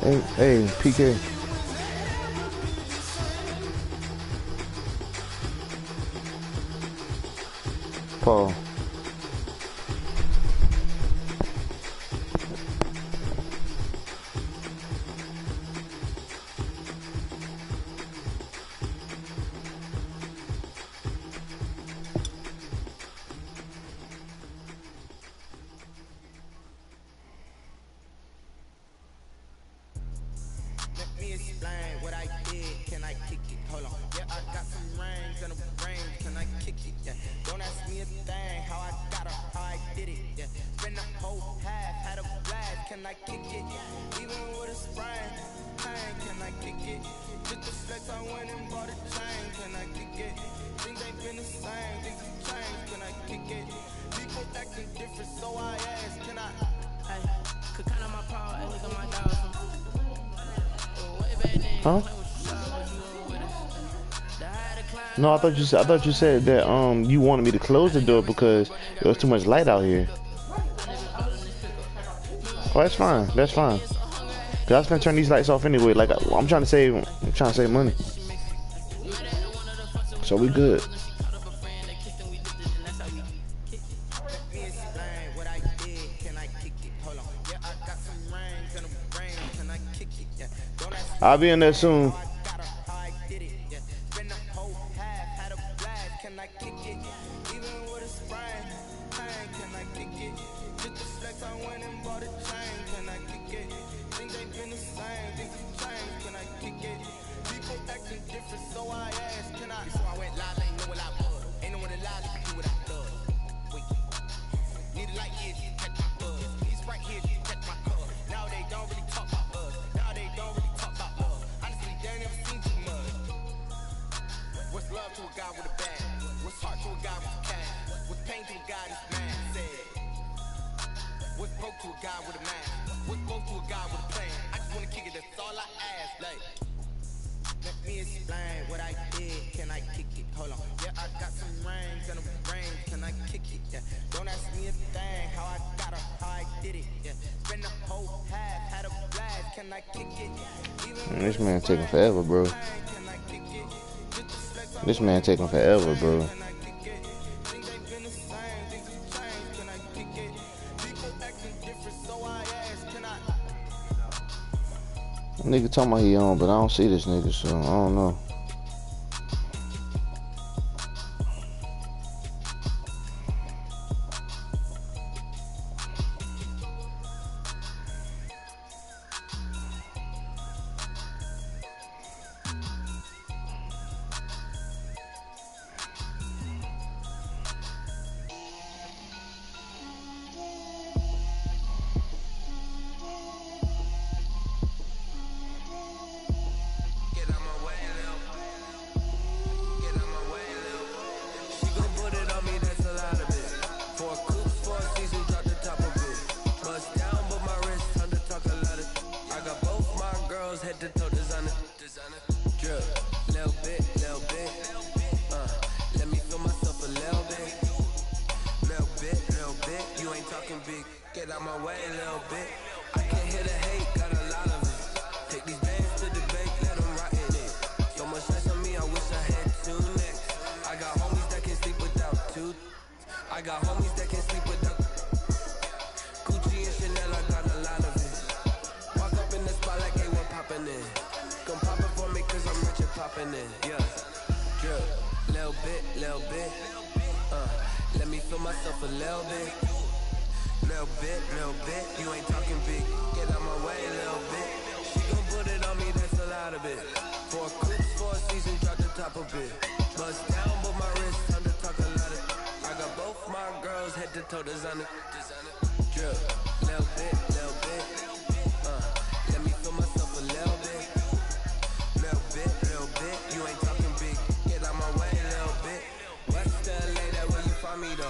Hey, PK. Paul. Huh? No, I thought you said that you wanted me to close the door because there was too much light out here. Oh, that's fine. That's fine. Cause I was gonna turn these lights off anyway. Like I'm trying to save money. So we good. I'll be in there soon. Man, this man taking forever, bro. This man taking forever, bro. Nigga talking about he on, but I don't see this nigga, so I don't know.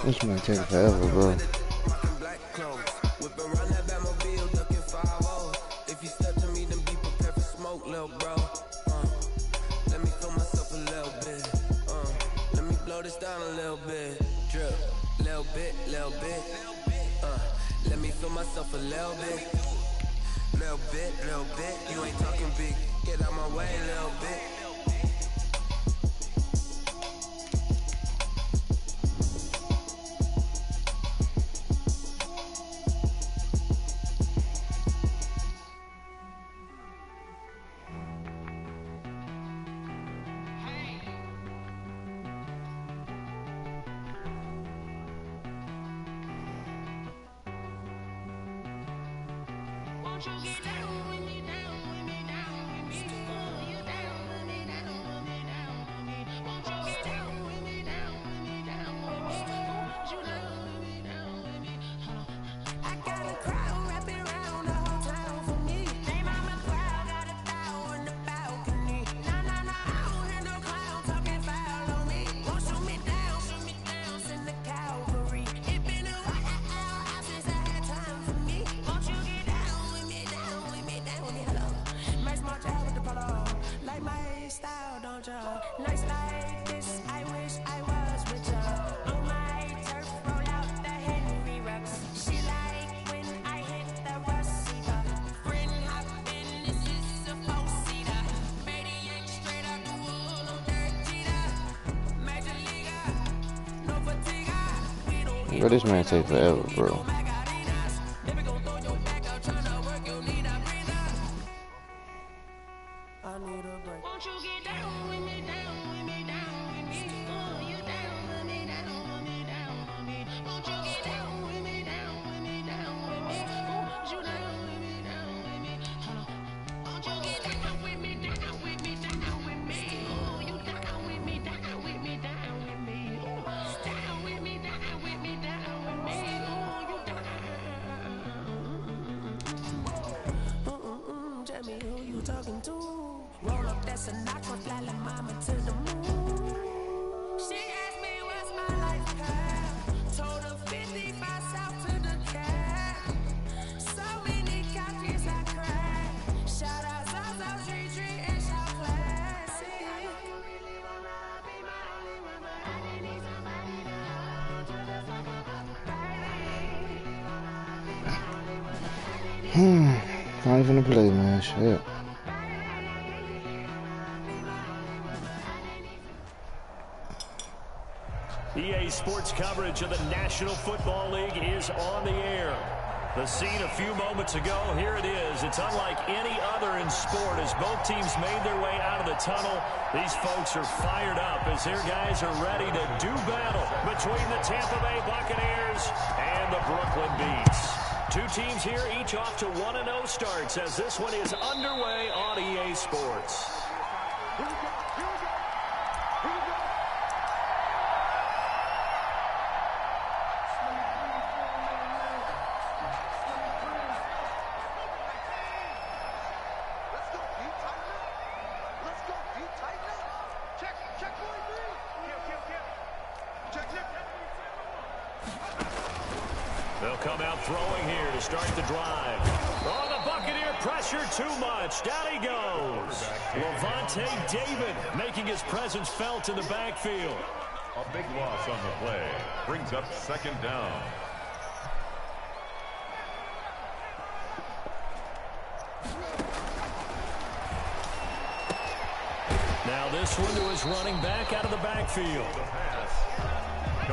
This man taking forever, bro. little bit. You ain't talking big. Get out my way, little bit. Nice like this, I wish I was with ya. On my turf, roll out the Henry rocks. She like when I hit the receiver. Friend hop in, this is a four-seater. Maniac straight out the wood, I'm dirt cheater. Major leaguer, no fatigue. We don't Bro, this man take forever, bro. Won't you get down with me, down with me, down with me? Oh, you down with me, down with me, down with me. Won't you get down with me, down with me, down with me? Oh, you down with me, down with me. Hold on. Won't you get down with me, down with me, down with me? Oh, you down with me, down with me, down with me. Oh, down with me, down with me, down with me. Oh, you down. Tell me who you talking to. Roll up that Sinatra, fly la mama to the moon. She asked me what's my life path. Told her 55 south to the cab. So many couches I cried. Shout out South Street Tree and Shout Classic. Not even to play, man. Shit. EA Sports coverage of the National Football League is on the air. The scene a few moments ago, here it is. It's unlike any other in sport as both teams made their way out of the tunnel. These folks are fired up as their guys are ready to do battle between the Tampa Bay Buccaneers and the Brooklyn Beats. Two teams here, each off to 1-0 starts as this one is underway on EA Sports. They'll come out throwing here to start the drive. Oh, the Buccaneer pressure too much. Down he goes. Levante David making his presence felt in the backfield. A big loss on the play. Brings up second down. Now this one to his running back out of the backfield.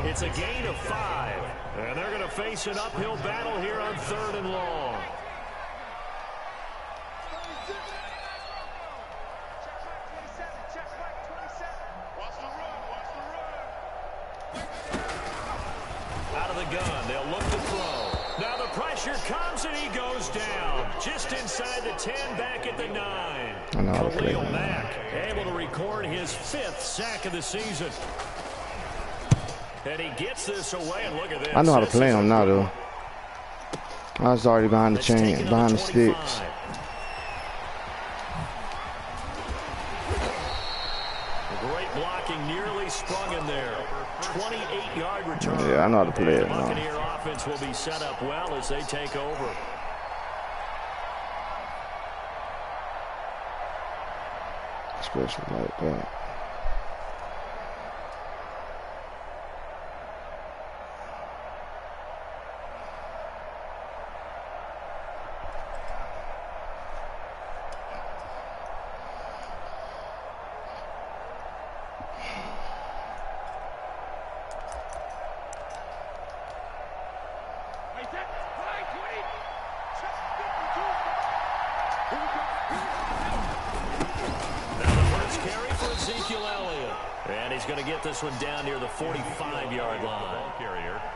It's a gain of 5. And they're going to face an uphill battle here on 3rd and long. Out of the gun, they'll look to throw. Now the pressure comes and he goes down. Just inside the 10, back at the 9. Khalil Mack able to record his 5th sack of the season. And he gets this away, and look at this. I know how to play him now, though. I was already behind the chain, behind the sticks. Great blocking, nearly sprung in there. 28-yard return. Yeah, I know how to play it now. The Buccaneer offense will be set up well as they take over. Especially like that. he's going to get this one down near the 45-yard line.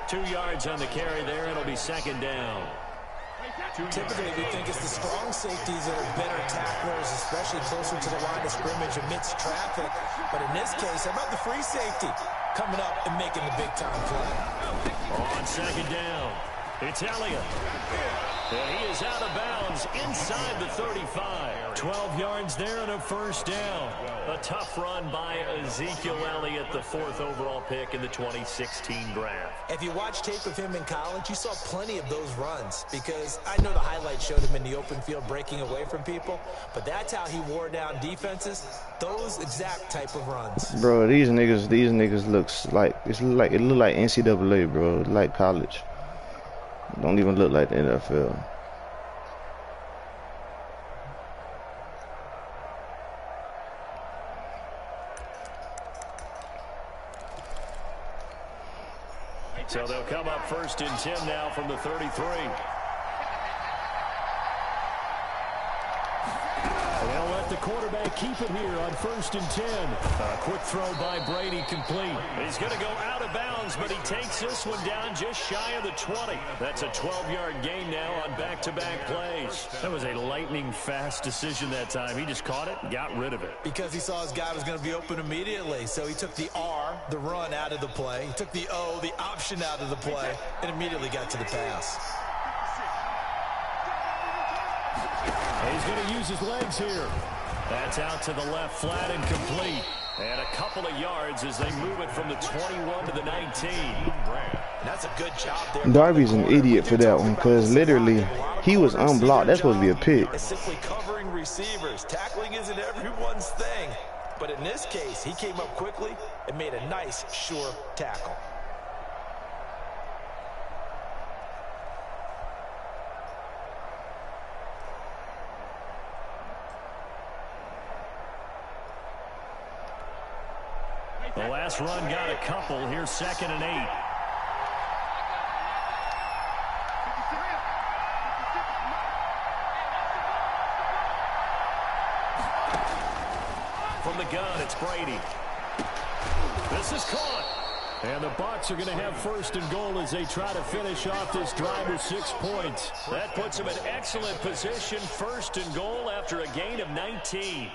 2 yards on the carry there. It'll be second down. Typically, we think it's the strong safeties that are better tacklers, especially closer to the line of scrimmage amidst traffic. But in this case, how about the free safety coming up and making the big-time play? On second down, it's Elliott. And he is out of bounds inside the 35. 12 yards there and a first down. A tough run by Ezekiel Elliott, the 4th overall pick in the 2016 draft. If you watch tape of him in college, you saw plenty of those runs, because I know the highlights showed him in the open field breaking away from people, but that's how he wore down defenses, those exact type of runs. Bro, these niggas looks like it look like NCAA, bro, like college. Don't even look like the NFL. So they'll come up 1st and 10 now from the 33. They'll let the quarterback keep it here on 1st and 10. A quick throw by Brady, complete. He's going to go out of bounds, but he takes this one down just shy of the 20. That's a 12-yard gain now on back-to-back plays. That was a lightning-fast decision that time. He just caught it and got rid of it. Because he saw his guy was going to be open immediately, so he took the R, the run, out of the play. He took the O, the option, out of the play, and immediately got to the pass. He's going to use his legs here. That's out to the left, flat and complete. And a couple of yards as they move it from the 21 to the 19. That's a good job there. Darby's an idiot for that one, because literally he was unblocked. That's supposed to be a pick. It's simply covering receivers. Tackling isn't everyone's thing. But in this case, he came up quickly and made a nice, sure tackle. The last run got a couple. Here's 2nd and 8. From the gun, it's Brady. This is caught. And the Bucs are going to have 1st and goal as they try to finish off this drive with 6 points. That puts them in excellent position. 1st and goal after a gain of 19.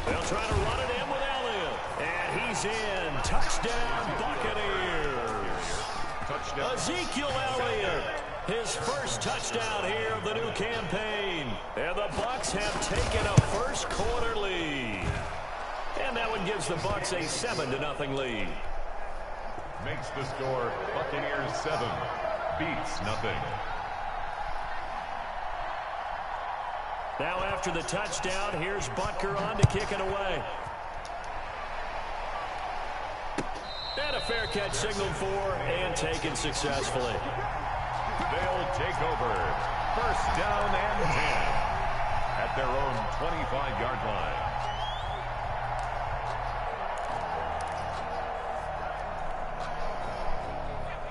They'll try to run it in with Elliott. And he's in. Touchdown, Buccaneers. Touchdown. Ezekiel Elliott. His first touchdown here of the new campaign. And the Bucs have taken a first-quarter lead. And that one gives the Bucs a 7-0 lead. Makes the score Buccaneers 7, beats nothing. Now after the touchdown, here's Butker on to kick it away. And a fair catch signaled for and taken successfully. They'll take over. 1st down and 10 at their own 25-yard line.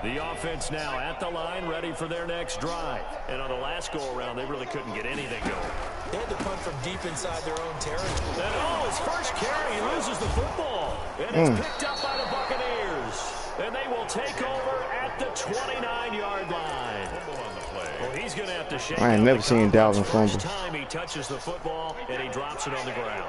The offense now at the line, ready for their next drive. And on the last go-around, they really couldn't get anything going. They had to punt from deep inside their own territory. And his first carry, he loses the football. And it's picked up by the Buccaneers. And they will take over at the 29-yard line. Well, he's going to have to shake I ain't never seen Dalvin fumble. First time he touches the football, and he drops it on the ground.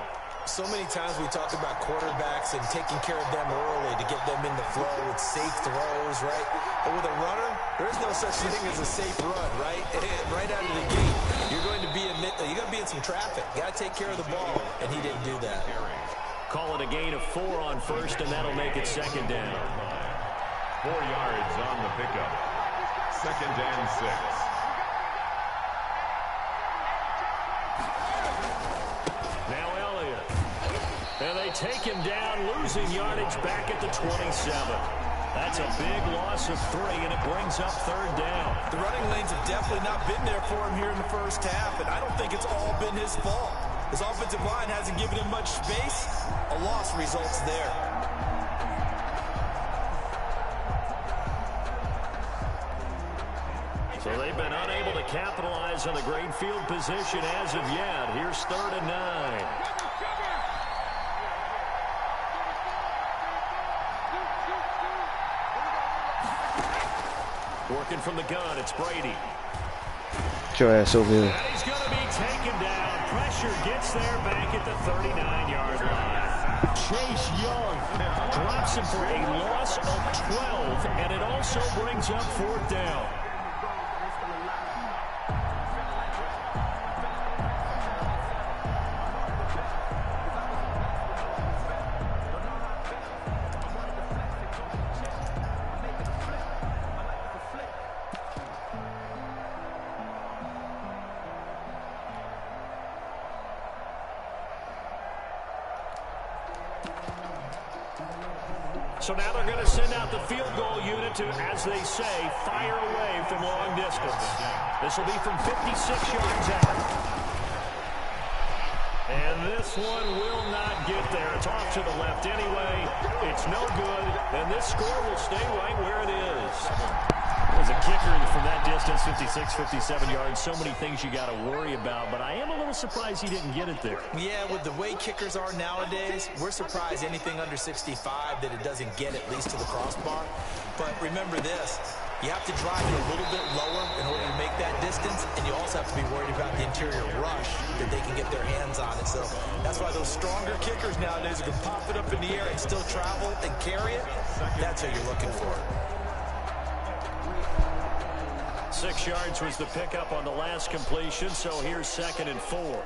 So many times we talk about quarterbacks and taking care of them early to get them in the flow with safe throws, right? But with a runner, there's no such thing as a safe run, right? Right out of the gate, you're going to be in some traffic. You got to take care of the ball, and he didn't do that. Call it a gain of 4 on 1st, and that'll make it 2nd down. 4 yards on the pickup. 2nd and 6. And they take him down, losing yardage back at the 27. That's a big loss of 3, and it brings up 3rd down. The running lanes have definitely not been there for him here in the first half, and I don't think it's all been his fault. His offensive line hasn't given him much space. A loss results there. Well, they've been unable to capitalize on the great field position as of yet. Here's 3rd and 9. Working from the gun, it's Brady. Get your ass over here. And he's going to be taken down. Pressure gets there back at the 39-yard line. Chase Young drops him for a loss of 12, and it also brings up 4th down. So now they're going to send out the field goal unit to, as they say, fire away from long distance. This will be from 56 yards out. And this one will not get there. It's off to the left anyway. It's no good. And this score will stay right where it is. As a kicker from that distance, 56, 57 yards, so many things you got to worry about, but I am a little surprised he didn't get it there. Yeah, with the way kickers are nowadays, we're surprised anything under 65 that it doesn't get at least to the crossbar. But remember this, you have to drive it a little bit lower in order to make that distance, and you also have to be worried about the interior rush that they can get their hands on it. So that's why those stronger kickers nowadays can pop it up in the air and still travel and carry it. That's what you're looking for. 6 yards was the pickup on the last completion, so here's 2nd and 4.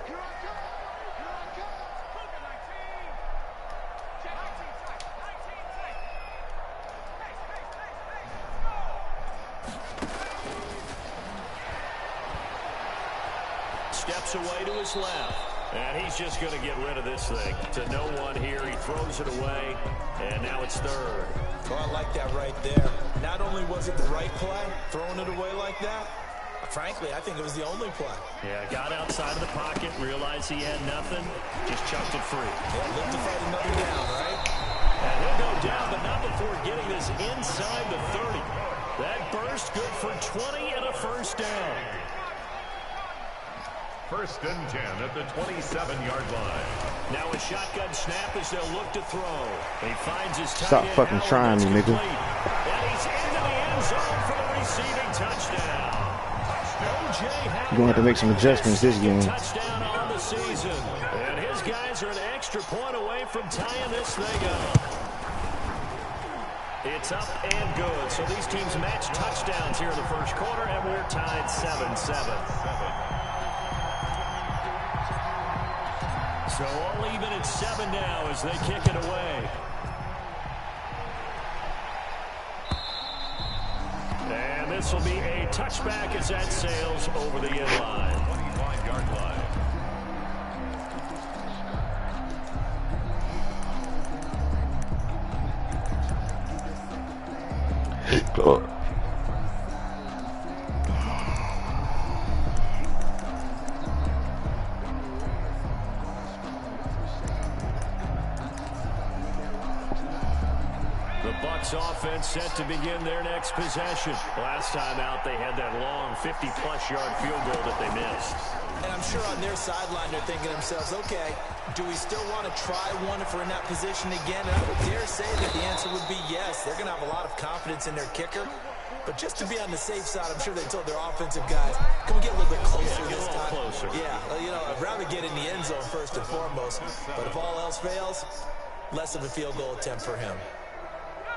Steps away to his left. And he's just going to get rid of this thing. To no one here. He throws it away. And now it's 3rd. Oh, I like that right there. Not only was it the right play, throwing it away like that, frankly, I think it was the only play. Yeah, got outside of the pocket, realized he had nothing, just chucked it free. Yeah, look to fight another down, right? And he'll go down, but not before getting this inside the 30. That burst good for 20 and a 1st down. 1st and 10 at the 27-yard line. Now a shotgun snap as they'll look to throw. He finds his tight Stop end fucking trying me, nigga. And he's into the end zone for the receiving touchdown. You're going to have to make some adjustments this game. Touchdown on the season. And his guys are an extra point away from tying this thing up. It's up and good. So these teams match touchdowns here in the 1st quarter, and we're tied 7-7. So all even at 7 now as they kick it away. And this will be a touchback as that sails over the end line. 25-yard line. Oh. Offense set to begin their next possession. Last time out, they had that long 50-plus yard field goal that they missed. And I'm sure on their sideline, they're thinking to themselves, okay, do we still want to try one if we're in that position again? And I would dare say that the answer would be yes. They're going to have a lot of confidence in their kicker. But just to be on the safe side, I'm sure they told their offensive guys, can we get a little bit closer this time? Closer. Yeah, you know, I'd rather get in the end zone first and foremost. But if all else fails, less of a field goal attempt for him.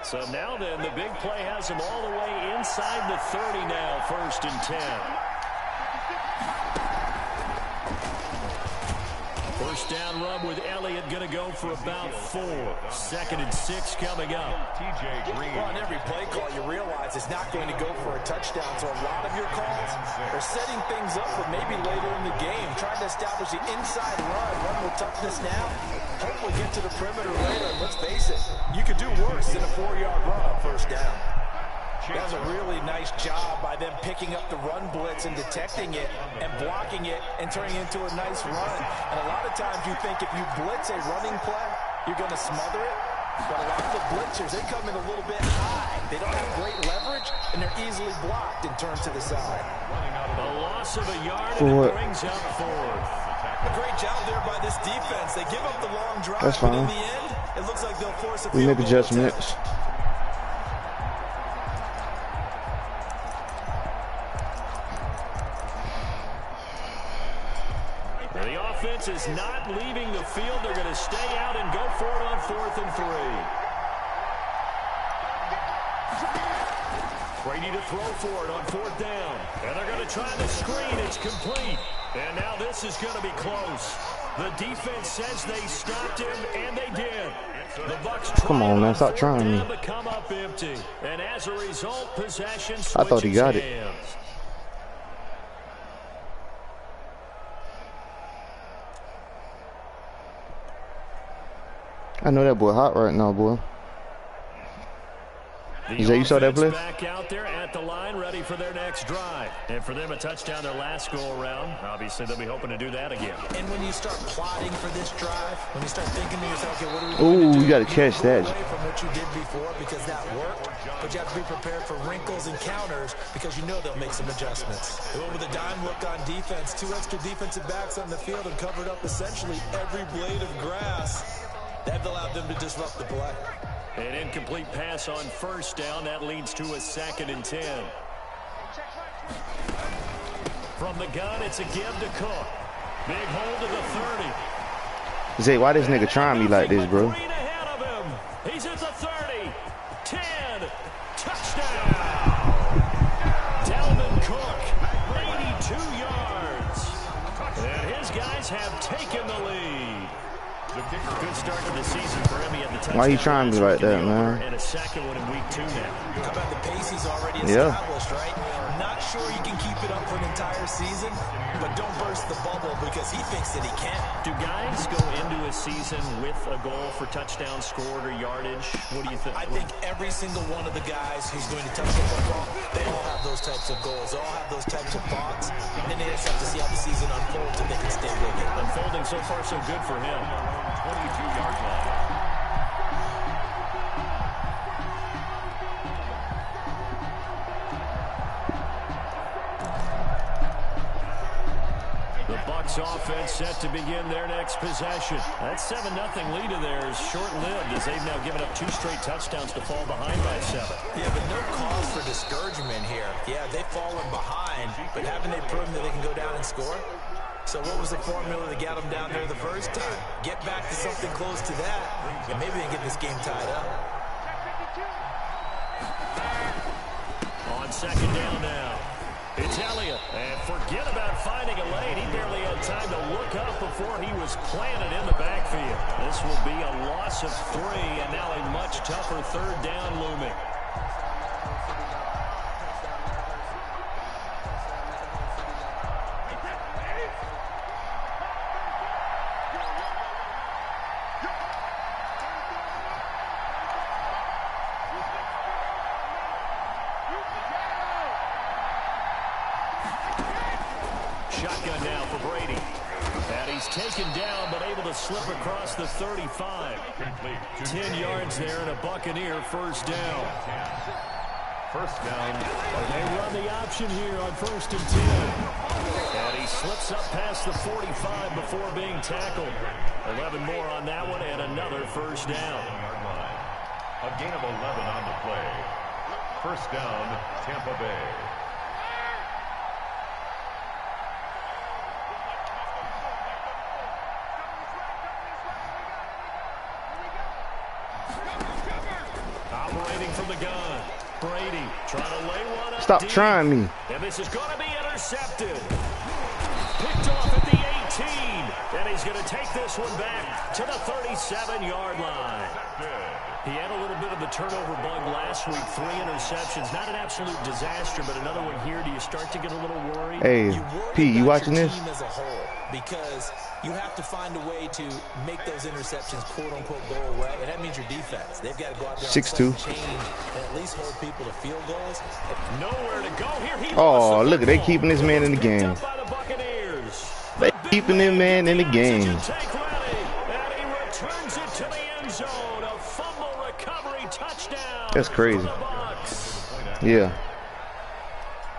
So now then, the big play has him all the way inside the 30 now, 1st and 10. 1st down run with Elliott going to go for about 4. 2nd and 6 coming up. TJ Green. Well, on every play call, you realize it's not going to go for a touchdown. So a lot of your calls are setting things up for maybe later in the game, trying to establish the inside run with toughness now. Hopefully get to the perimeter later. And let's face it, you could do worse than a 4-yard run on 1st down. That was a really nice job by them picking up the run blitz and detecting it and blocking it and turning it into a nice run. And a lot of times you think if you blitz a running play, you're going to smother it. But a lot of the blitzers, they come in a little bit high. They don't have great leverage, and they're easily blocked and turned to the side. A loss of a yard, For and what? it brings up fourth. A great job there by this defense. They give up the long drive, That's but in fine. the end, it looks like they'll force a We field make goal adjustments. attempt. The offense is not leaving the field. They're going to stay out and go for it on 4th and 3. Brady to throw for it on 4th down. And they're going to try the screen. It's complete. And now this is going to be close. The defense says they stopped him, and they did. The Bucks Come on, man. Stop trying me. to come up empty. And as a result, possession I thought he switches got it. hands. I know that boy hot right now, boy. You say you saw that play? Back out there at the line, ready for their next drive. And for them, a touchdown their last go-around. Obviously, they'll be hoping to do that again. And when you start plotting for this drive, when you start thinking to yourself, okay, what are we Ooh, going to do? you gotta catch go that. away from what you did before because that worked, but you have to be prepared for wrinkles and counters because you know they'll make some adjustments. They went with a dime look on defense, 2 extra defensive backs on the field and covered up essentially every blade of grass. That allowed them to disrupt the play. An incomplete pass on 1st down. That leads to a 2nd and 10. From the gun, it's a give to Cook. Big hold to the 30. Zay, why this nigga trying me like this, bro? Green ahead of him. He's at the 30. 10. Touchdown. Dalvin Cook, 82 yards. And his guys have taken the lead. Good start to the season for him. He had the touchdown. Why you trying me like that, man? And a 2nd one in week 2 now. How about the pace he's already Yeah. established, right? Not sure you can keep it up for an entire season, but don't burst the bubble because he thinks that he can. Do guys go into a season with a goal for touchdowns scored or yardage? What do you think? I think every single one of the guys who's going to touch the football, they all have those types of goals. They all have those types of thoughts. And then they just have to see how the season unfolds and they can stay with it. Unfolding so far so good for him. 22-yard line. The Bucks offense set to begin their next possession. That 7-0 lead of theirs short-lived as they've now given up 2 straight touchdowns to fall behind by 7. Yeah, but no cause for discouragement here. Yeah, they've fallen behind, but haven't they proven that they can go down and score? So what was the formula that got them down there the first time? Get back to something close to that, and maybe they can get this game tied up. On 2nd down now. It's Elliott. And forget about finding a lane. He barely had time to look up before he was planted in the backfield. This will be a loss of 3, and now a much tougher 3rd down looming. Shotgun now for Brady. And he's taken down, but able to slip across the 35. 10 yards there and a Buccaneer 1st down. First down. They run the option here on 1st and 10. And he slips up past the 45 before being tackled. 11 more on that one and another 1st down. A gain of 11 on the play. First down, Tampa Bay. Operating from the gun. Brady trying to lay one up. Stop deep. trying me. And this is going to be intercepted. Picked off at the 18. And he's going to take this one back to the 37-yard line. He had a little bit of the turnover bug last week. 3 interceptions. Not an absolute disaster, but another one here. Do you start to get a little worried? Hey, P, you watching this? Team as a whole, because you have to find a way to make those interceptions quote-unquote go away, and that means your defense. They've got to go out there 6'2". and change and at least hold people to field goals. Nowhere to go here. He Oh, lost the look at they football. keeping this man in the Picked game. up by the Buccaneers. They keeping this man in the game. Take ready, and he returns it to the end zone. A fumble That's crazy. for the Bucks. Yeah.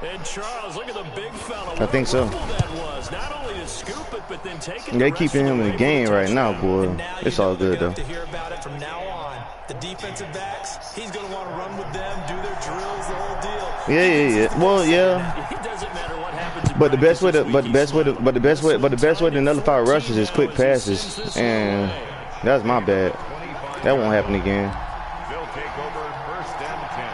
And Charles, look at the big fella. I think so. That was not only to scoop it, but then take it. They keeping him in the game right now, boy. It's all good though. To hear about it from now on. The defensive backs, he's going to want to run with them, do their drills, the whole deal. Yeah. Well, yeah. It doesn't matter what happens. But the best way to nullify rushes is quick passes, and that's my bad. That won't happen again. They'll take over first and 10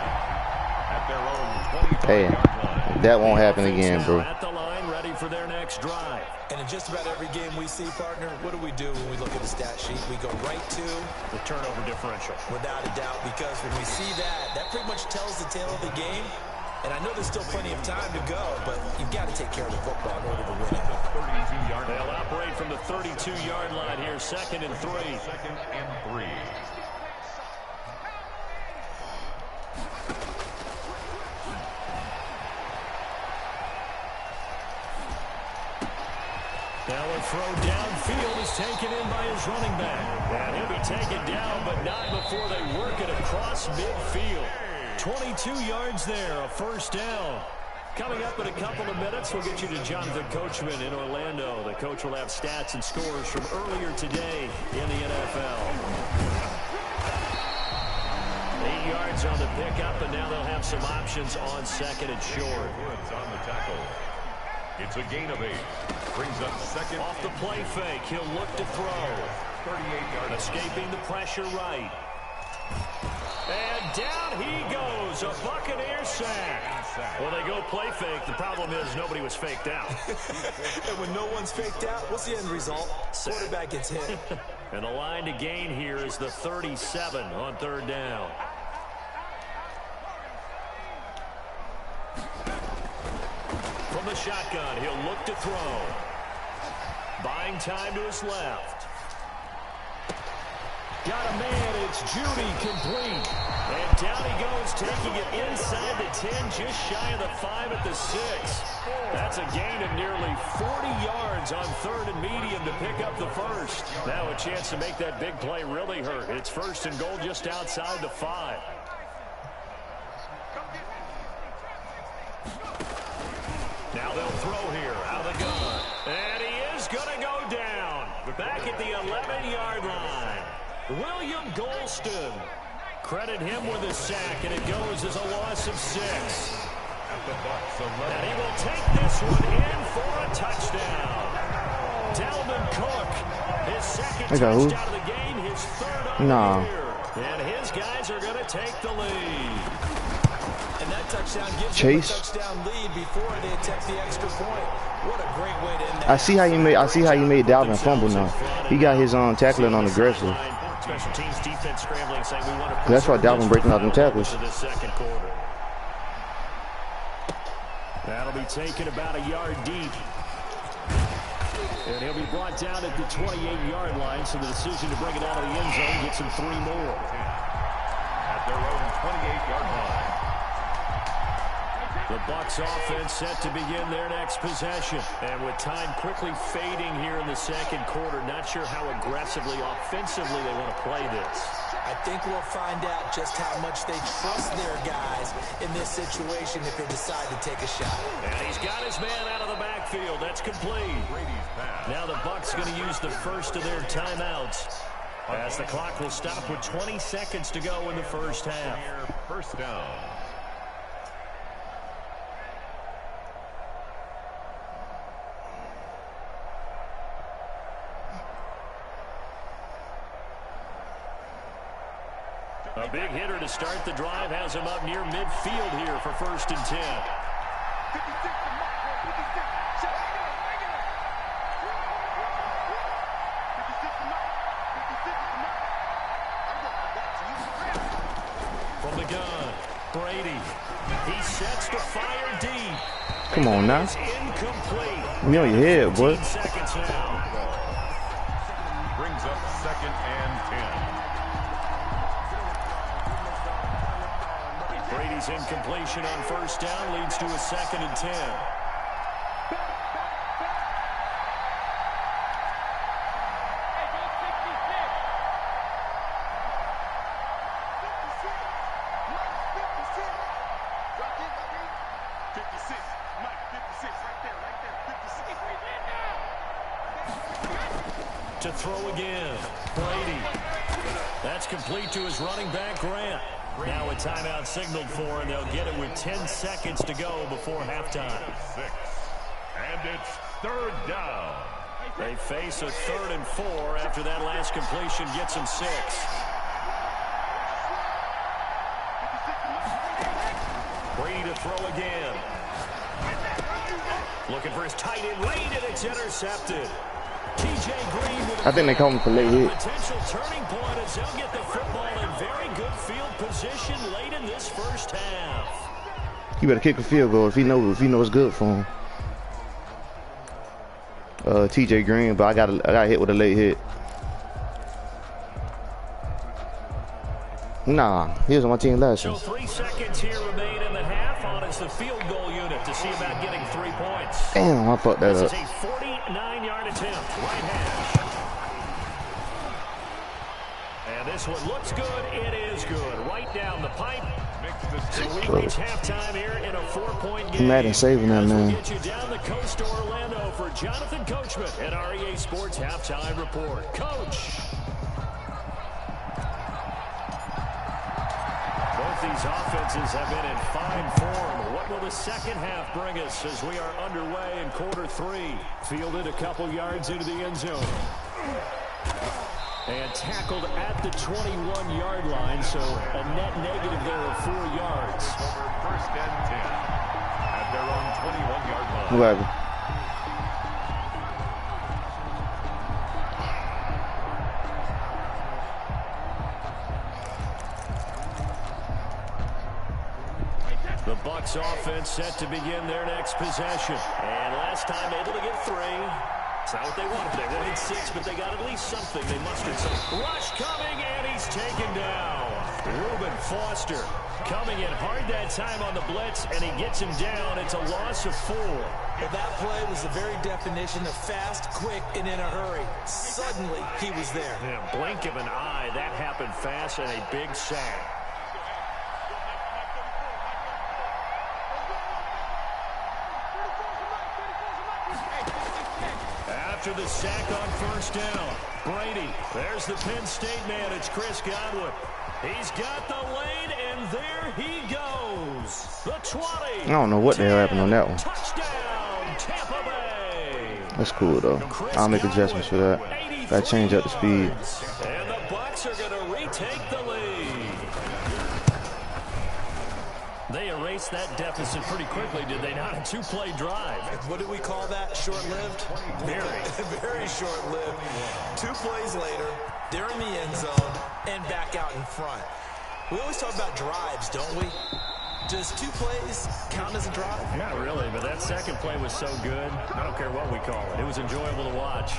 at their own 25-yard Hey, line. that won't happen again, bro. At the line, ready for their next drive. And in just about every game we see, partner, what do we do when we look at the stat sheet? We go right to The turnover differential. without a doubt, because when we see that pretty much tells the tale of the game. And I know there's still plenty of time to go, but you've got to take care of the football in order to win it. 32-yard line. They'll operate from the 32-yard line here, 2nd and 3. Second and 3. Now a throw downfield is taken in by his running back. And he'll be taken down, but not before they work it across midfield. 22 yards there, a first down. Coming up in a couple of minutes, we'll get you to Jonathan Coachman in Orlando. The coach will have stats and scores from earlier today in the NFL. 8 yards on the pickup, and now they'll have some options on 2nd and short. Woods on the tackle. It's a gain of 8. Brings up second. Off the play fake, he'll look to throw. 38-yard. Escaping the pressure right. And down he goes, a Buccaneer sack. Well, they go play fake. The problem is nobody was faked out. And when no one's faked out, what's the end result? Quarterback gets hit. And the line to gain here is the 37 on 3rd down. From the shotgun, he'll look to throw. Buying time to his left. Got a man, it's Judy, complete. And down he goes, taking it inside the 10, just shy of the 5 at the 6. That's a gain of nearly 40 yards on 3rd and medium to pick up the first. Now a chance to make that big play really hurt. It's 1st and goal just outside the 5. Now they'll throw here, out of the gun. And he is going to go down. Back at the 11-yard line. William Golston. Credit him with a sack, and it goes as a loss of 6. And he will take this one in for a touchdown. Dalvin Cook, his second touchdown of the game, his 3rd on the year. And his guys are going to take the lead. And that touchdown gives them a touchdown lead before they attempt the extra point. What a great way to end that. I see how you made Dalvin fumble now. He got his tackling on aggressive. Special teams defense scrambling, saying we want to. That's why Dalvin breaking out them tackles. The 2nd quarter. That'll be taken about a yard deep. And he'll be brought down at the 28-yard line, so the decision to bring it out of the end zone gets him 3 more. At their own 28-yard line. The Bucs offense set to begin their next possession. And with time quickly fading here in the 2nd quarter, not sure how aggressively, offensively they want to play this. I think we'll find out just how much they trust their guys in this situation if they decide to take a shot. And he's got his man out of the backfield. That's complete. Now the Bucs going to use the first of their timeouts, as the clock will stop with 20 seconds to go in the first half. First down. A big hitter to start the drive has him up near midfield here for 1st and 10. From the gun, Brady. He sets to fire deep. Come on now. It's incomplete. Me on your head, boy. 15 seconds now. Brings up 2nd and 10. Brady's incompletion on 1st down leads to a 2nd and 10. to throw again. Brady. That's complete to his running back, Grant. Now a timeout signaled for, and they'll get it with 10 seconds to go before halftime. 6. And it's 3rd down. They face a 3rd and 4 after that last completion gets them 6. Brady to throw again. Looking for his tight end lane, and it's intercepted. TJ Green with I think they call him for late hit. potential turning point as they'll get the football in very good field position late in this first half. He better kick a field goal if he knows it's good for him. TJ Green, but I got hit with a late hit. Nah, he was on my team last year. So 3 seconds here remain in the half on as the field goal unit to see about getting 3 points. Damn, I fucked that This up. is a 49-yard attempt, right hash. And this one looks good. It is good. Right down the pipe. So we reach halftime here in a 4-point game. Madden saving that, man. We'll get you down the coast to Orlando for Jonathan Coachman at REA Sports Halftime Report. Coach. Both these offenses have been in fine form. What will the second half bring us as we are underway in quarter 3? Fielded a couple yards into the end zone. And tackled at the 21-yard line, so a net negative there of 4 yards. Over 1st and 10 at their own 21-yard line. Whoever. The Bucs offense set to begin their next possession. And last time able to get 3. It's not what they wanted. They wanted 6, but they got at least something. They mustered some. Rush coming, and he's taken down. Reuben Foster coming in hard that time on the blitz, and he gets him down. It's a loss of 4. Well, that play was the very definition of fast, quick, and in a hurry. Suddenly, he was there. Yeah, blink of an eye. That happened fast, and a big sack. After the sack on 1st down, Brady, there's the Penn State man, it's Chris Godwin. He's got the lane, and there he goes. The 20. I don't know what the hell happened on that one. Touchdown, Tampa Bay. That's cool though. I'll make adjustments for that. Gotta change up the speed. And the Bucs are going to retake the lead. They erased that deficit pretty quickly, did they not? A 2-play drive. What do we call that? Short-lived? Very. Very short-lived. 2 plays later, they're in the end zone and back out in front. We always talk about drives, don't we? Does 2 plays count as a drive? Not really, but that second play was so good. I don't care what we call it. It was enjoyable to watch.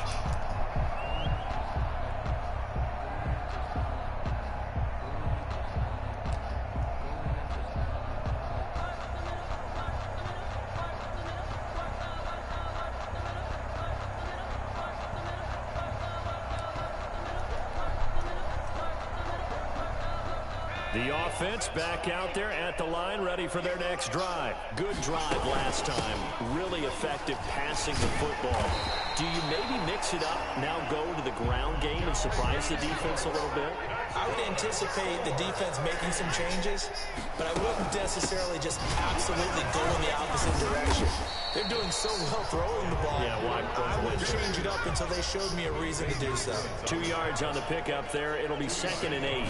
The offense back out there at the line, ready for their next drive. Good drive last time. Really effective passing the football. Do you maybe mix it up, now go to the ground game and surprise the defense a little bit? I would anticipate the defense making some changes, but I wouldn't necessarily just absolutely go in the opposite direction. They're doing so well throwing the ball. Yeah, why? I wouldn't change it up until they showed me a reason to do so. 2 yards on the pickup there. It'll be 2nd and 8.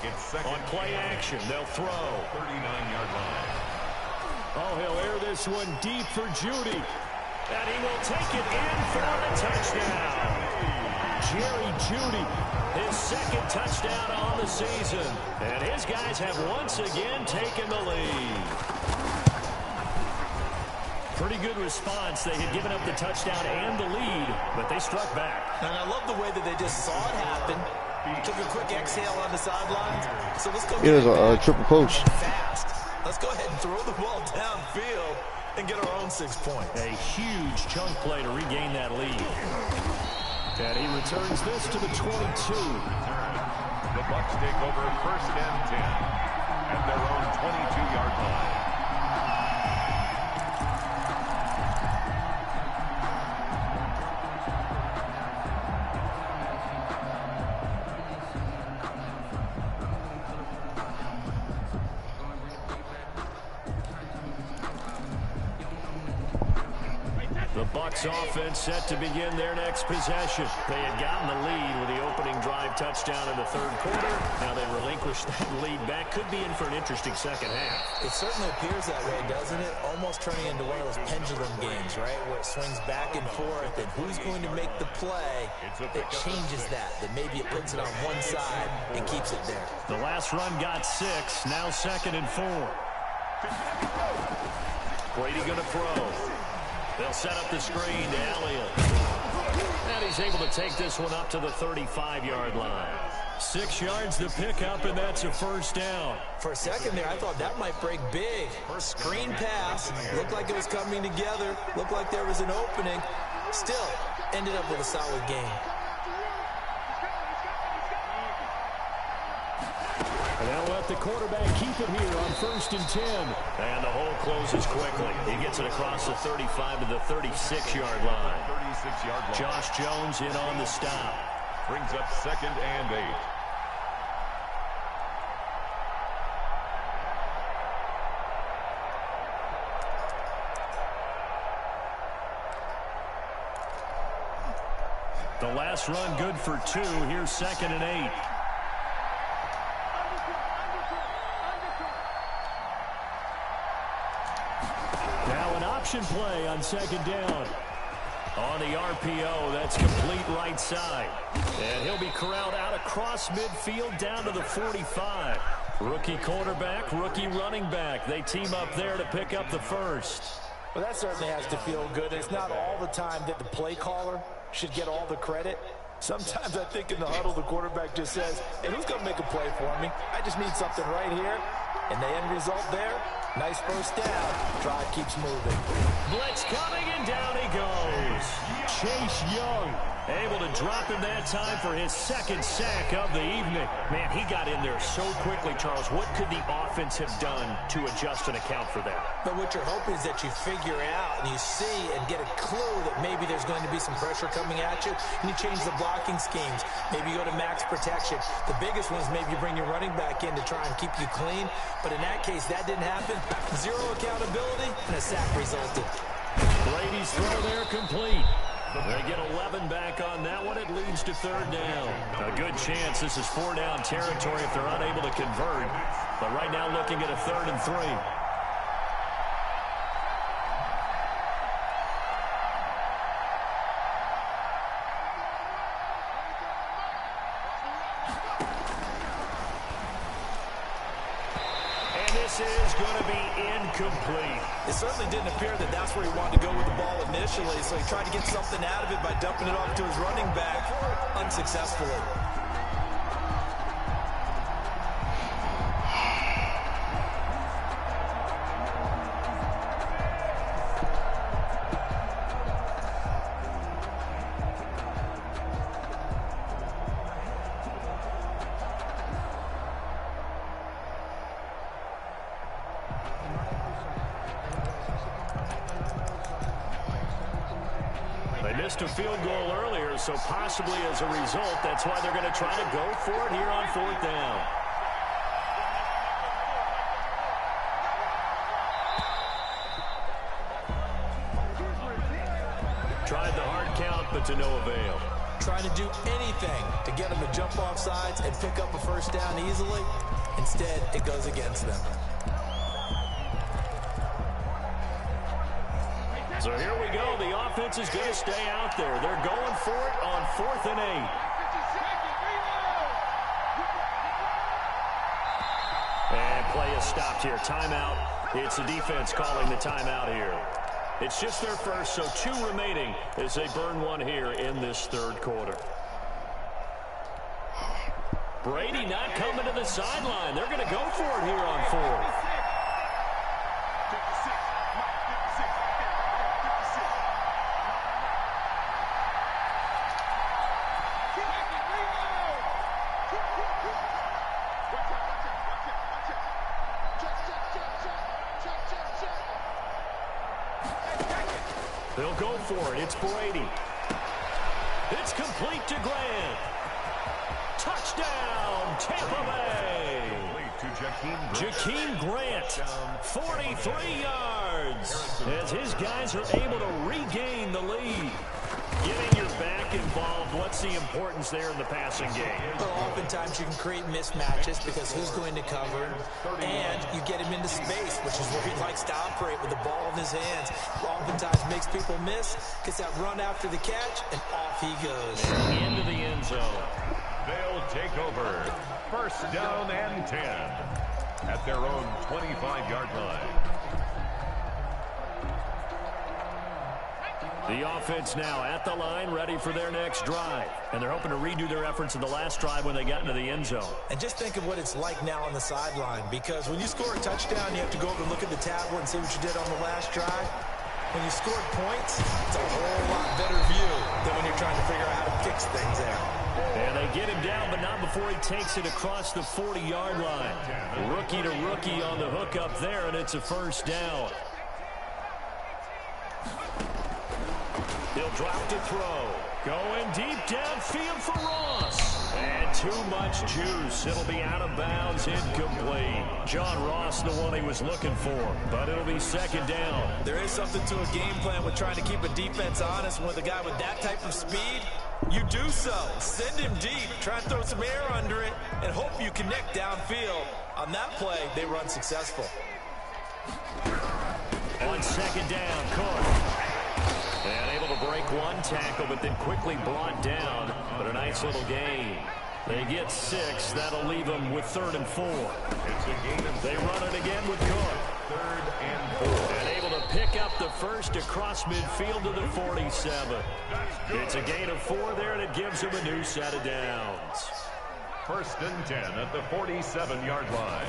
It's On play action, they'll throw. 39-yard line. Oh, he'll air this one deep for Judy. And he will take it in for the touchdown. Jerry Judy, his 2nd touchdown on the season. And his guys have once again taken the lead. Pretty good response. They had given up the touchdown and the lead, but they struck back. And I love the way that they just saw it happen. Took a quick exhale on the sidelines. So let's go. It was a triple coach. Fast. Let's go ahead and throw the ball downfield and get our own 6 points. A huge chunk play to regain that lead. And he returns this to the 22. The Bucs take over 1st and 10 at their own 22-yard line. Bucs offense set to begin their next possession. They had gotten the lead with the opening drive touchdown in the third quarter. Now they relinquish that lead back. Could be in for an interesting second half. It certainly appears that way, doesn't it? Almost turning into one of those pendulum games, right, where it swings back and forth, and who's going to make the play that changes that maybe it puts it on one side and keeps it there. The last run got 6. Now 2nd and 4. Brady going to throw. They'll set up the screen to Elliott. And he's able to take this one up to the 35-yard line. 6 yards to pick up, and that's a first down. For a second there, I thought that might break big. Screen pass. Looked like it was coming together. Looked like there was an opening. Still, ended up with a solid game. And they'll let the quarterback keep it here on 1st and 10. And the hole closes quickly. He gets it across the 35 to the 36-yard line. 36-yard line. Josh Jones in on the stop. Brings up 2nd and 8. The last run good for 2. Here's 2nd and 8. Now an option play on 2nd down. On the RPO, that's complete right side. And he'll be corralled out across midfield down to the 45. Rookie quarterback, rookie running back. They team up there to pick up the first. Well, that certainly has to feel good. It's not all the time that the play caller should get all the credit. Sometimes I think in the huddle, the quarterback just says, hey, who's going to make a play for me? I just need something right here. And the end result there, nice first down. Drive keeps moving. Blitz coming, and down he goes. Chase Young able to drop him that time for his 2nd sack of the evening. Man, he got in there so quickly, Charles. What could the offense have done to adjust and account for that? But what you're hoping is that you figure out and you see and get a clue that maybe there's going to be some pressure coming at you, and you change the blocking schemes. Maybe you go to max protection. The biggest one is maybe you bring your running back in to try and keep you clean. But in that case, that didn't happen. 0 accountability, and a sack resulted. Brady's throw there complete. They get 11 back on that one. It leads to 3rd down. A good chance this is 4-down territory if they're unable to convert. But right now looking at a 3rd and 3. This is going to be incomplete. It certainly didn't appear that that's where he wanted to go with the ball initially, so he tried to get something out of it by dumping it off to his running back unsuccessfully. Missed a field goal earlier, so possibly as a result, that's why they're going to try to go for it here on 4th down. Tried the hard count, but to no avail. Trying to do anything to get them to jump off sides and pick up a first down easily. Instead, it goes against them. So here we go. The offense is going to stay out there. They're going for it on 4th and 8. And play is stopped here. Timeout. It's the defense calling the timeout here. It's just their first, so 2 remaining as they burn one here in this 3rd quarter. Brady not coming to the sideline. They're going to go for it here on 4th. They'll go for it. It's Brady. It's complete to Grant. Touchdown, Tampa Bay. to Jakeem Grant, 43 yards, as his guys are able to regain the lead. Getting your back involved, what's the importance there in the passing game? Well, oftentimes you can create mismatches because who's going to cover, and you get him into space, which is where he likes to operate with the ball in his hands. Oftentimes makes people miss, gets that run after the catch, and off he goes. Into the end zone. They'll take over. First down and 10 at their own 25-yard line. The offense now at the line, ready for their next drive. And they're hoping to redo their efforts in the last drive when they got into the end zone. And just think of what it's like now on the sideline, because when you score a touchdown, you have to go over and look at the tablet and see what you did on the last drive. When you scored points, it's a whole lot better view than when you're trying to figure out how to fix things there. And they get him down, but not before he takes it across the 40-yard line. Rookie to rookie on the hook up there, and it's a first down. He'll drop to throw. Going deep downfield for Ross. And too much juice. It'll be out of bounds, incomplete. John Ross, the one he was looking for, but it'll be second down. There is something to a game plan with trying to keep a defense honest. With a guy with that type of speed, you do so. Send him deep. Try and throw some air under it and hope you connect downfield. On that play, they run successful. On second down, Cook. And able to break one tackle, but then quickly brought down. But a nice little gain. They get 6. That'll leave them with 3rd and 4. They run it again with Cook. 3rd and 4. And able to pick up the first across midfield to the 47. It's a gain of 4 there, and it gives them a new set of downs. 1st and 10 at the 47-yard line.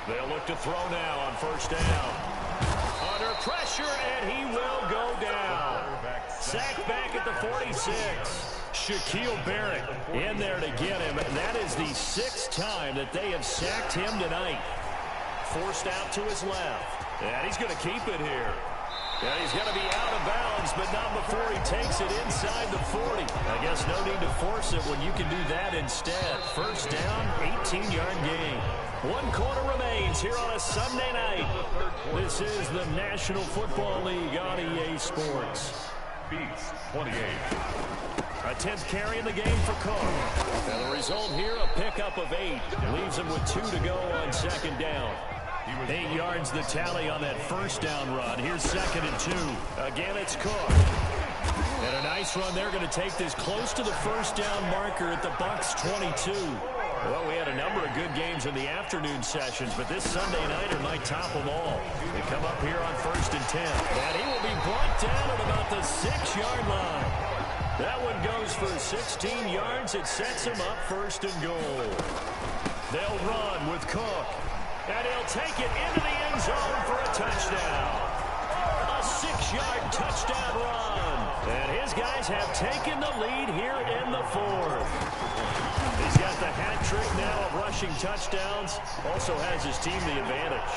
They'll look to throw now on first down. Under pressure, and he will go down. Sacked back at the 46. Shaquille Barrett in there to get him. That is the 6th time that they have sacked him tonight. Forced out to his left. And he's going to keep it here. And he's going to be out of bounds, but not before he takes it inside the 40. I guess no need to force it when you can do that instead. First down, 18-yard gain. 1 quarter remains here on a Sunday night. This is the National Football League on EA Sports. Beats 28. A 10th carry in the game for Cook. And the result here, a pickup of 8. Leaves him with 2 to go on second down. 8 yards the tally on that first down run. Here's 2nd and 2. Again, it's Cook. And a nice run. They're going to take this close to the first down marker at the Bucs 22. Well, we had a number of good games in the afternoon sessions, but this Sunday nighter might top them all. They come up here on 1st and 10. And he will be brought down at about the 6-yard line. That one goes for 16 yards. It sets him up 1st and goal. They'll run with Cook. And he'll take it into the end zone for a touchdown. A 6-yard touchdown run. And his guys have taken the lead here in the 4th. He's got the hat trick now of rushing touchdowns. Also has his team the advantage.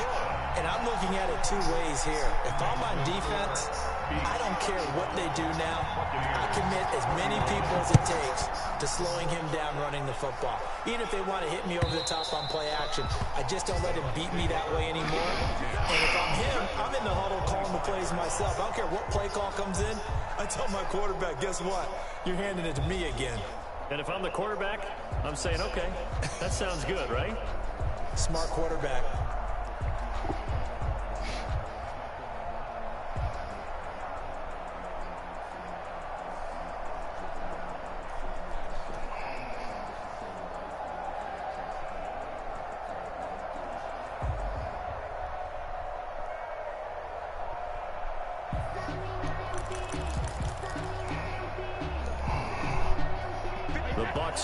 And I'm looking at it 2 ways here. If I'm on defense, I don't care what they do now. I commit as many people as it takes to slowing him down running the football. Even if they want to hit me over the top on play action, I just don't let him beat me that way anymore. And if I'm him, I'm in the huddle calling the plays myself. I don't care what play call comes in. I tell my quarterback, guess what? You're handing it to me again. And if I'm the quarterback, I'm saying, okay, that sounds good, right? Smart quarterback.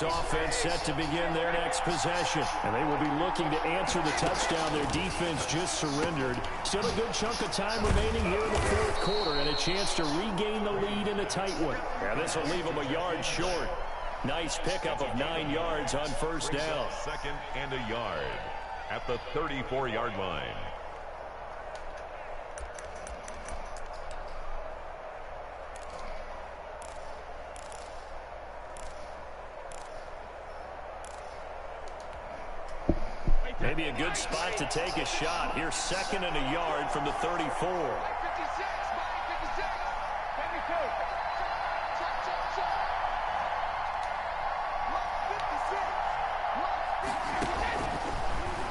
Offense set to begin their next possession, and they will be looking to answer the touchdown their defense just surrendered. Still a good chunk of time remaining here in the 4th quarter, and a chance to regain the lead in a tight one. And this will leave them a yard short. Nice pickup of 9 yards on first down. 2nd and a yard at the 34-yard line. Maybe a good spot to take a shot. Here's 2nd and a yard from the 34.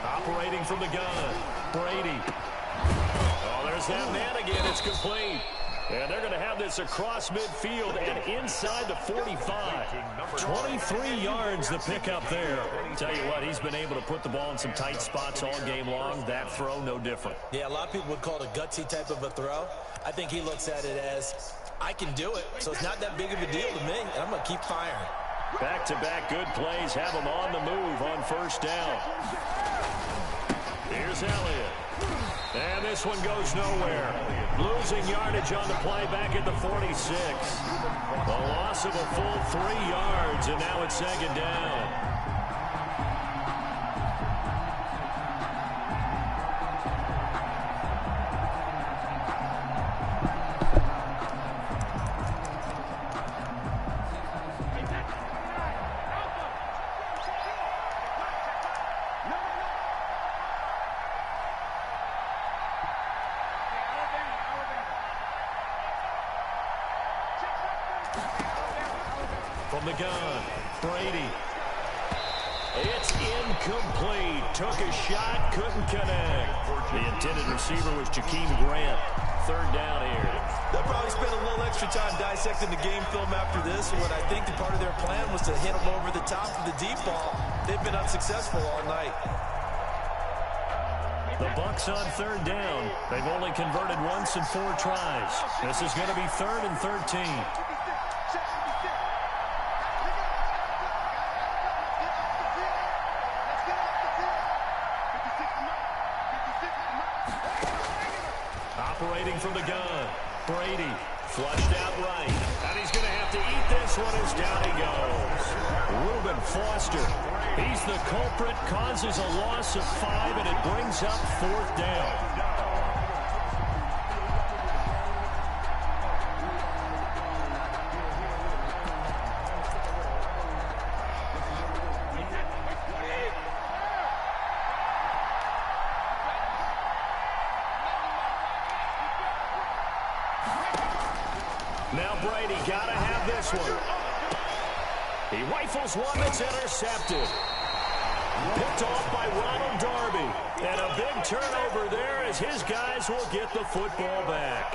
Operating from the gun, Brady. Oh, there's that man again. It's complete. And they're going to have this across midfield and inside the 45. 23 yards to pick up there. Tell you what, he's been able to put the ball in some tight spots all game long. That throw, no different. Yeah, a lot of people would call it a gutsy type of a throw. I think he looks at it as, I can do it, so it's not that big of a deal to me, and I'm going to keep firing. Back-to-back good plays have him on the move on 1st down. Here's Elliott. And this one goes nowhere. Losing yardage on the play back at the 46. A loss of a full 3 yards, and now it's 2nd down. From the gun, Brady. It's incomplete. Took a shot, couldn't connect. The intended receiver was Jakeem Grant. 3rd down here. They'll probably spend a little extra time dissecting the game film after this. And what I think the part of their plan was to hit them over the top of the deep ball. They've been unsuccessful all night. The Bucs on 3rd down. They've only converted once in 4 tries. This is going to be 3rd and 13. Operating from the gun, Brady flushed out right, and he's going to have to eat this one as down he goes. Reuben Foster, he's the culprit, causes a loss of 5, and it brings up 4th down. Now Brady got to have this one. He rifles one that's intercepted. Picked off by Ronald Darby. And a big turnover there as his guys will get the football back.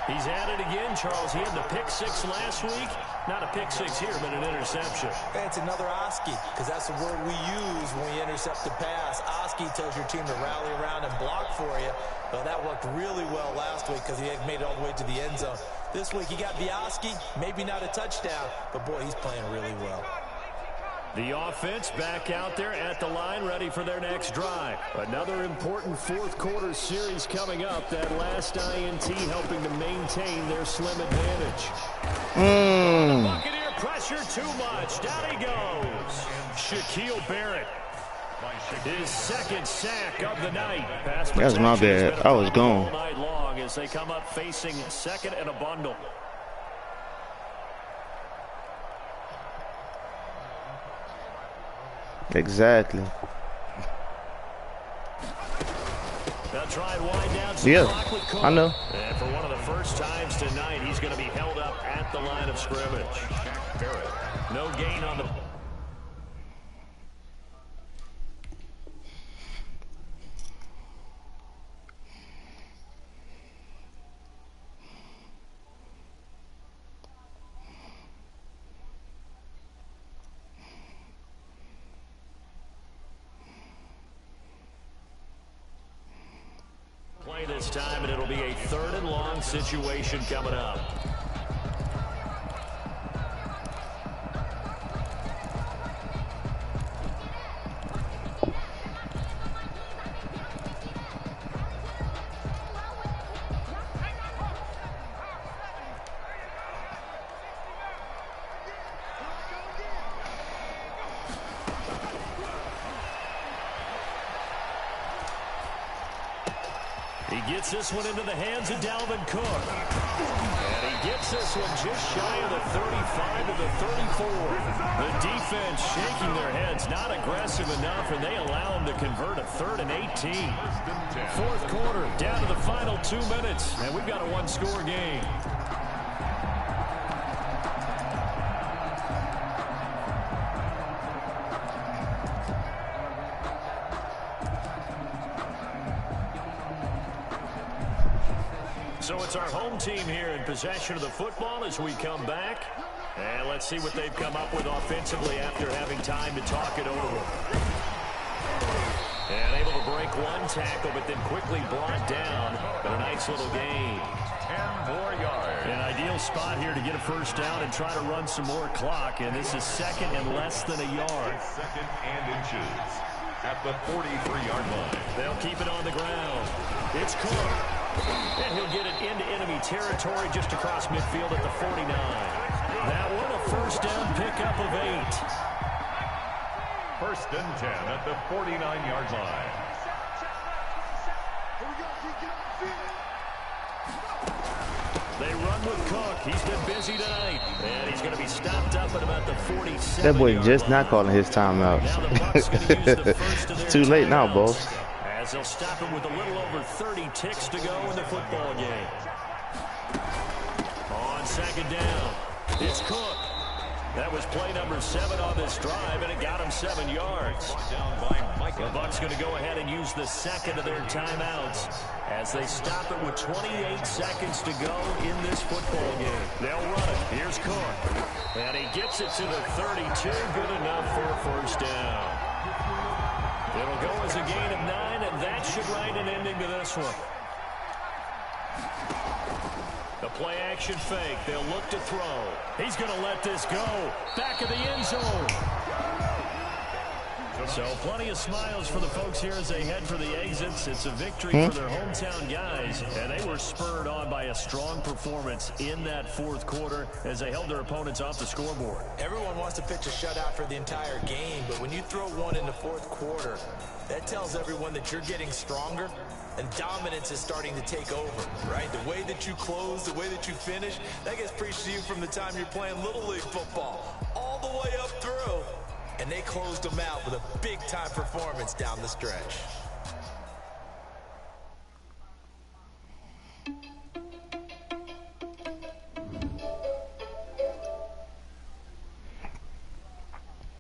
He's at it again, Charles. He had the pick 6 last week. Not a pick 6 here, but an interception. Hey, it's another Oski, because that's the word we use when we intercept the pass. Oski tells your team to rally around and block for you. Well, that worked really well last week because he had made it all the way to the end zone. This week he got the Oski, maybe not a touchdown, but boy, he's playing really well. The offense back out there at the line, ready for their next drive. Another important 4th quarter series coming up. That last INT helping to maintain their slim advantage. The Buccaneer pressure too much. Down he goes. Shaquille Barrett. His 2nd sack of the night. That's my bad. I was gone. All night long as they come up facing 2nd and a bundle. Exactly. They'll try and wind down Yeah, I know. And for one of the first times tonight, he's going to be held up at the line of scrimmage. Barrett, no gain on the... play this time, and it'll be a 3rd and long situation coming up. He gets this one into the hands of Dalvin Cook. And he gets this one just shy of the 35 to the 34. The defense defense shaking their heads, not aggressive enough, and they allow them to convert a 3rd and 18. Fourth quarter, down to the final 2 minutes, and we've got a one-score game. So it's our home team here in possession of the football as we come back. And let's see what they've come up with offensively after having time to talk it over. And able to break one tackle, but then quickly brought down. But a nice little gain. 10 more yards. An ideal spot here to get a first down and try to run some more clock. And this is 2nd and less than a yard. 2nd and inches at the 43-yard line. They'll keep it on the ground. It's Cook. And he'll get it into enemy territory just across midfield at the 49. That one a first down pickup of 8. 1st and 10 at the 49-yard line. They run with Cook. He's been busy tonight. And he's going to be stopped up at about the 47. That boy just not calling his timeout. It's too late now, boss. As they'll stop him with a little over 30 ticks to go in the football game. On 2nd down, it's Cook. That was play number 7 on this drive, and it got him 7 yards. The Bucs going to go ahead and use the 2nd of their timeouts as they stop it with 28 seconds to go in this football game. They'll run it. Here's Cook. And he gets it to the 32. Good enough for a first down. It'll go as a gain of 9, and that should write an ending to this one. The play-action fake. They'll look to throw. He's going to let this go. Back of the end zone. So plenty of smiles for the folks here as they head for the exits. It's a victory for their hometown guys, and they were spurred on by a strong performance in that 4th quarter as they held their opponents off the scoreboard. Everyone wants to pitch a shutout for the entire game, but when you throw one in the 4th quarter, that tells everyone that you're getting stronger and dominance is starting to take over, right? The way that you close, the way that you finish, that gets preached to you from the time you're playing Little League football all the way up through. And they closed them out with a big-time performance down the stretch.